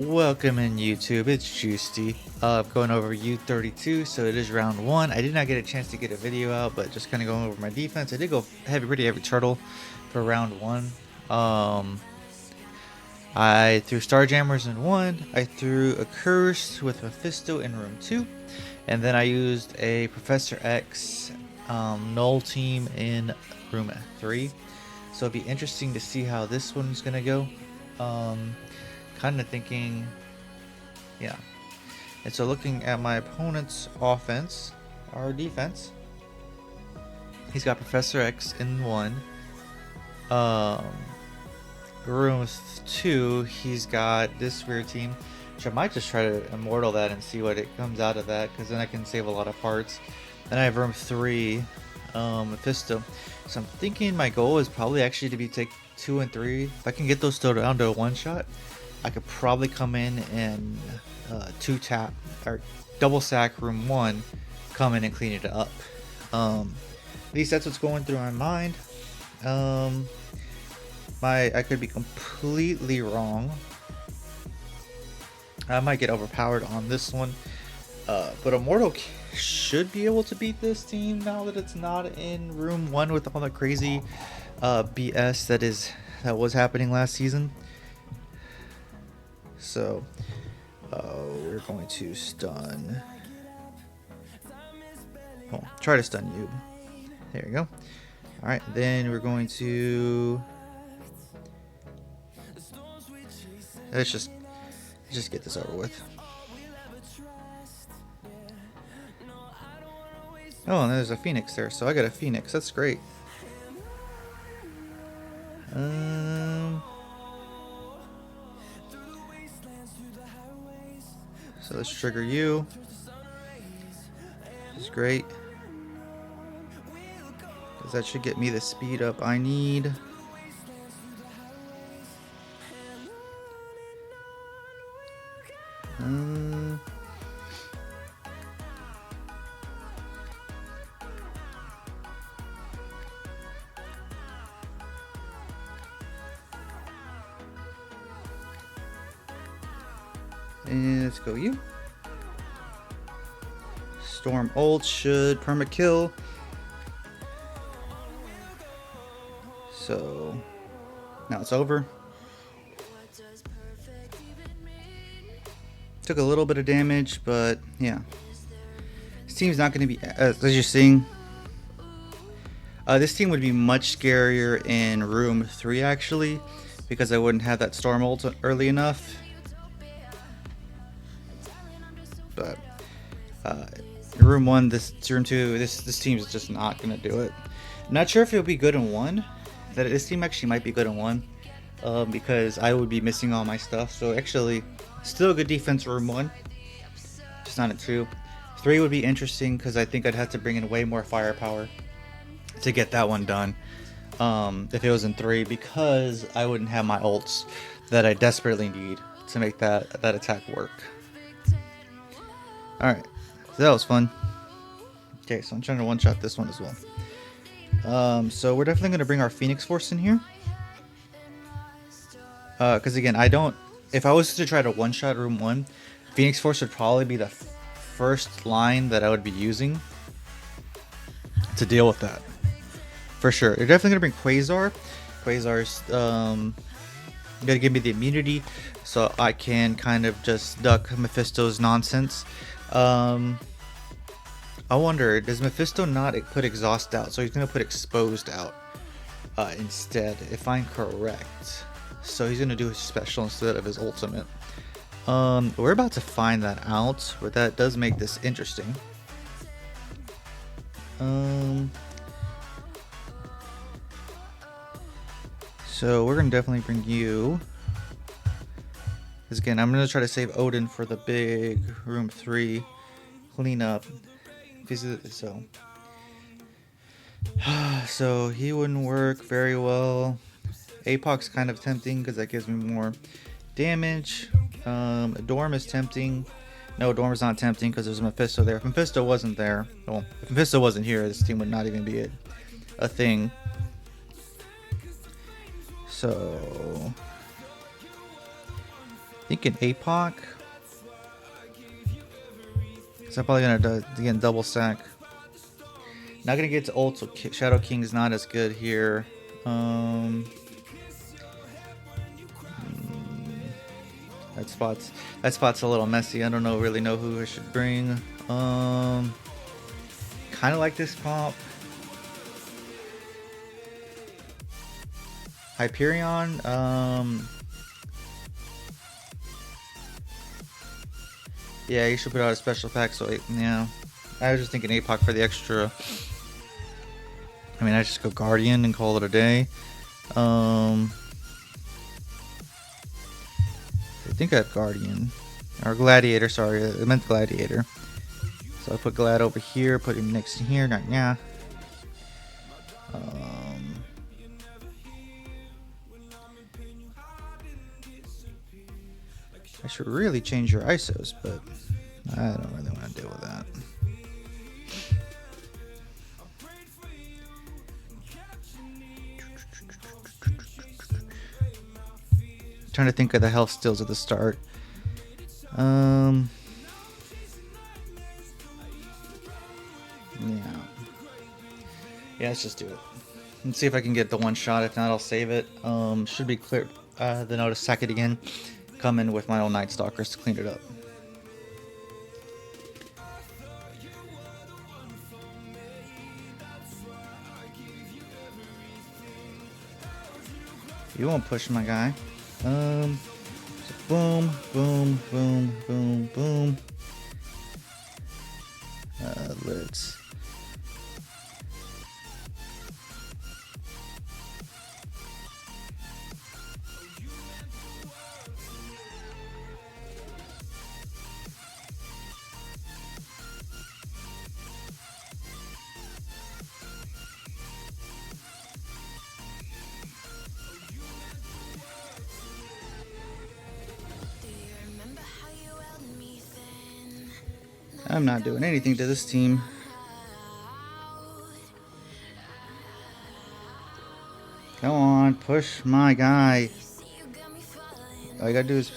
Welcome in YouTube, it's Juicy. Going over U32, so it is round one. I did not get a chance to get a video out, but just kind of going over my defense. I did go pretty heavy turtle for round one. I threw Starjammers in one. I threw a Curse with Mephisto in room two, and then I used a Professor X null team in room three. So it'd be interesting to see how this one's gonna go. Kind of thinking, yeah. And so looking at my opponent's offense, our defense, he's got Professor X in one. Room two, he's got this weird team, which I might just try to immortal that and see what it comes out of that, because then I can save a lot of parts. Then I have room three, Mephisto. So I'm thinking my goal is probably actually to be take 2 and 3. If I can get those still down to a one shot, I could probably come in and two tap or double sack room one, come in and clean it up. At least that's what's going through my mind. I could be completely wrong. I might get overpowered on this one, but Immortal should be able to beat this team now that it's not in room one with all the crazy BS that was happening last season. So we're going to stun. Oh, try to stun you. There you go. All right, then we're going to let's just get this over with. Oh, and there's a Phoenix there, so I got a Phoenix. That's great. So let's trigger you. This is great, because that should get me the speed up I need. And let's go you. Storm ult should perma kill. So now it's over. Took a little bit of damage, but yeah. This team's not going to be, as you're seeing, this team would be much scarier in room 3 actually, because I wouldn't have that storm ult early enough. But in room 1, room 2, this team is just not going to do it. I'm not sure if it'll be good in 1. This team actually might be good in 1, because I would be missing all my stuff. So actually, still a good defense room 1, just not in 2. 3 would be interesting, because I think I'd have to bring in way more firepower to get that one done, if it was in 3, because I wouldn't have my ults that I desperately need to make that attack work. Alright, so that was fun. Okay, so I'm trying to one-shot this one as well. So we're definitely going to bring our Phoenix Force in here. Because again, if I was to try to one-shot room 1, Phoenix Force would probably be the first line that I would be using to deal with that. For sure. You're definitely going to bring Quasar. Quasar's going to give me the immunity, so I can kind of just duck Mephisto's nonsense. I wonder, does Mephisto not put exhaust out? So he's going to put exposed out instead, if I'm correct. So he's going to do his special instead of his ultimate. We're about to find that out, but that does make this interesting. So we're going to definitely bring you. Because again, I'm going to try to save Odin for the big room 3 cleanup. So he wouldn't work very well. Apoc's kind of tempting because that gives me more damage. Dorm is tempting. No, Dorm's not tempting because there's a Mephisto there. If Mephisto wasn't there, well, if Mephisto wasn't here, this team would not even be a thing. So Thinking APOC. So I'm probably gonna do, again, double stack. Not gonna get to ult, so Shadow King's not as good here. That spot's a little messy. I don't really know who I should bring. Kind of like this comp. Hyperion. Yeah, you should put out a special pack. So yeah, I was just thinking APOC for the extra. I mean, I just go Guardian and call it a day. I think I have Guardian or Gladiator. Sorry, I meant Gladiator. So I put Glad over here, put him next to here. Not yeah. I should really change your ISOs, but I don't really want to deal with that. Trying to think of the health steals at the start. Yeah. Yeah, let's just do it. Let's see if I can get the one shot. If not, I'll save it. Should be clear. Then I'll just sack it again. Come in with my own Night Stalkers to clean it up. You won't push my guy. So boom, boom, boom, boom, boom. Let's. I'm not doing anything to this team. Come on, push my guy. All you gotta do is...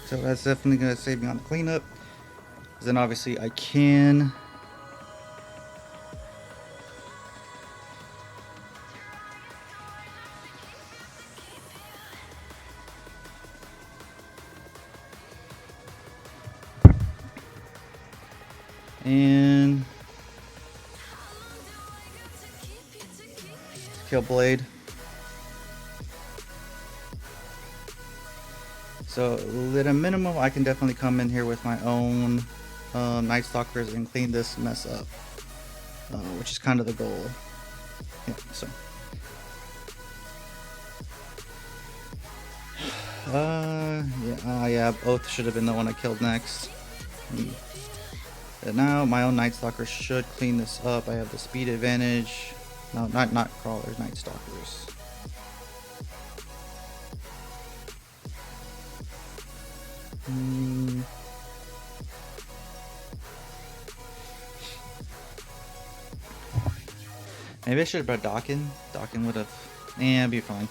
So that's definitely going to save me on the cleanup. Then obviously I can... And... kill Blade. So at a minimum, I can definitely come in here with my own Night Stalkers and clean this mess up, which is kind of the goal. Yeah, so. Yeah, Oath should have been the one I killed next. And now my own Night Stalkers should clean this up. I have the speed advantage. No, not crawlers, Night Stalkers. Maybe I should have brought Dawkin. Dawkin would have... it'd be fine.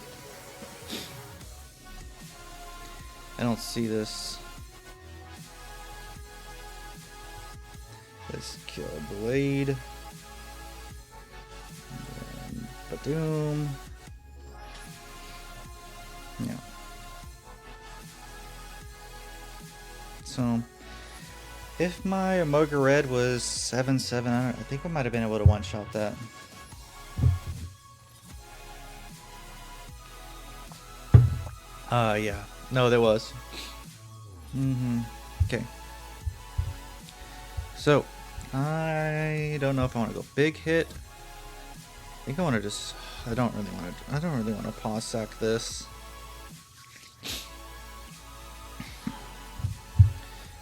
I don't see this. Let's kill Blade. Badoom. Yeah. So, if my Amoga Red was 7-7, I think I might have been able to one-shot that. Yeah. No, there was. Okay. So, I don't know if I want to go big hit. I think I want to just... I don't really want to pause sack this.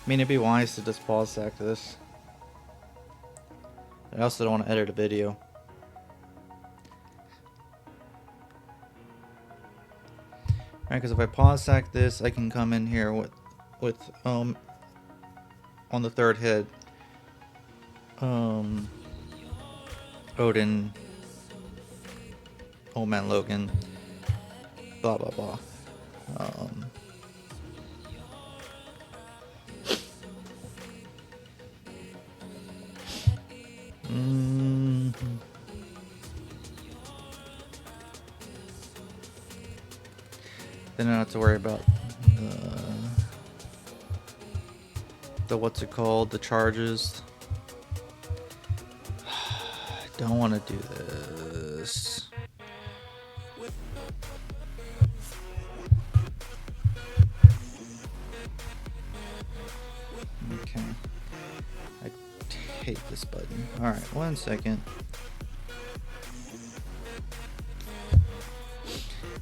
mean, it'd be wise to just pause sack this. I also don't want to edit a video. Alright, because if I pause sack this, I can come in here with on the third hit, Odin, Old Man Logan, blah blah blah. Then I don't have to worry about the what's it called, the charges. I don't want to do this. Okay. I hate this button. Alright, 1 second.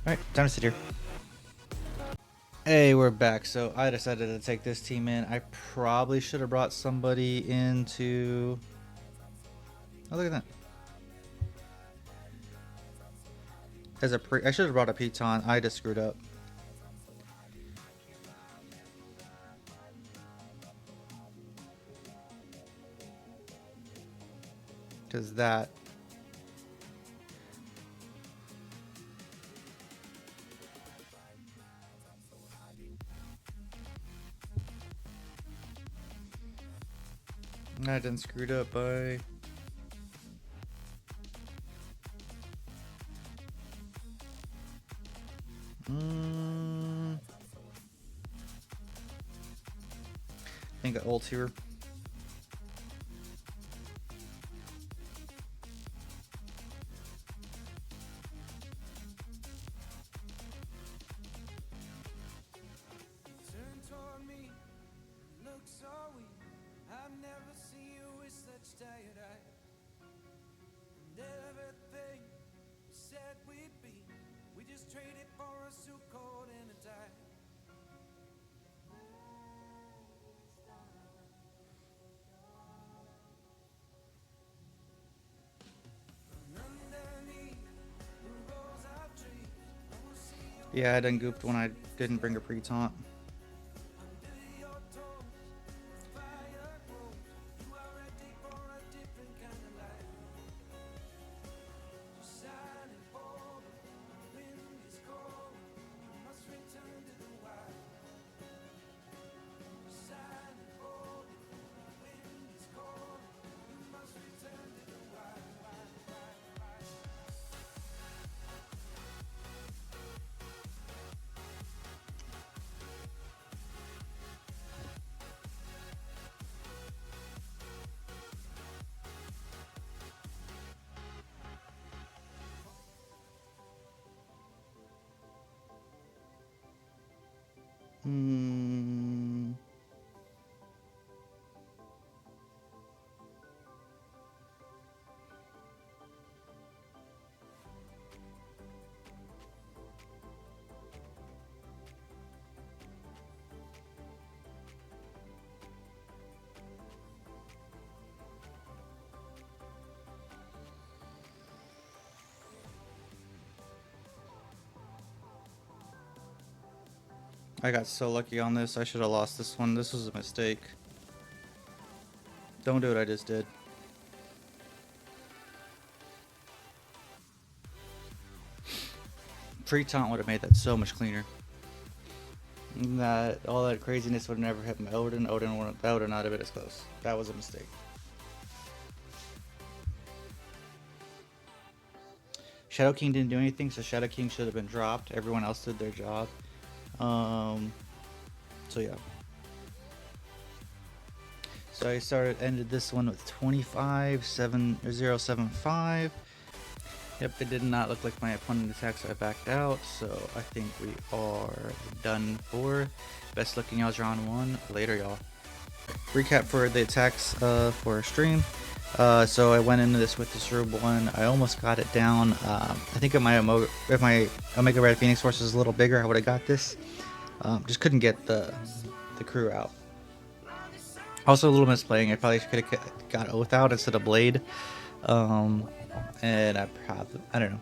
Alright, time to sit here. Hey, we're back. So I decided to take this team in. I probably should have brought somebody into... Oh, look at that. As a I should have brought a Piton. I just screwed up. Because that... I done screwed up by... I think I ult here. Yeah, I done gooped when I didn't bring a pre-taunt. I got so lucky on this. I should have lost this one. This was a mistake. Don't do what I just did. Pre-taunt would have made that so much cleaner. That all that craziness would never hit my Odin. That would not have been as close. That was a mistake. Shadow King didn't do anything, so Shadow King should have been dropped. Everyone else did their job. So yeah. So I ended this one with 25-075. Yep, it did not look like my opponent attacked, so I backed out. So I think we are done for. Best looking y'all's round 1. Later, y'all. Recap for the attacks for stream. So I went into this with this Rube 1. I almost got it down. I think if my Omega Red Phoenix Force was a little bigger, I would have got this. Just couldn't get the crew out. Also, a little misplaying. I probably could have got Oath out instead of Blade. And I don't know.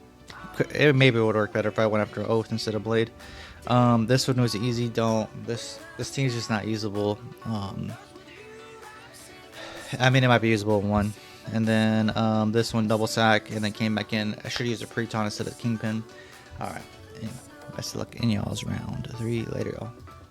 Maybe it would work better if I went after Oath instead of Blade. This one was easy. This team's just not usable. I mean, it might be usable in one. And then this one double sack, and then came back in. I should use a Preton instead of Kingpin. All right. Anyway, best of luck in y'all's round 3. Later, y'all.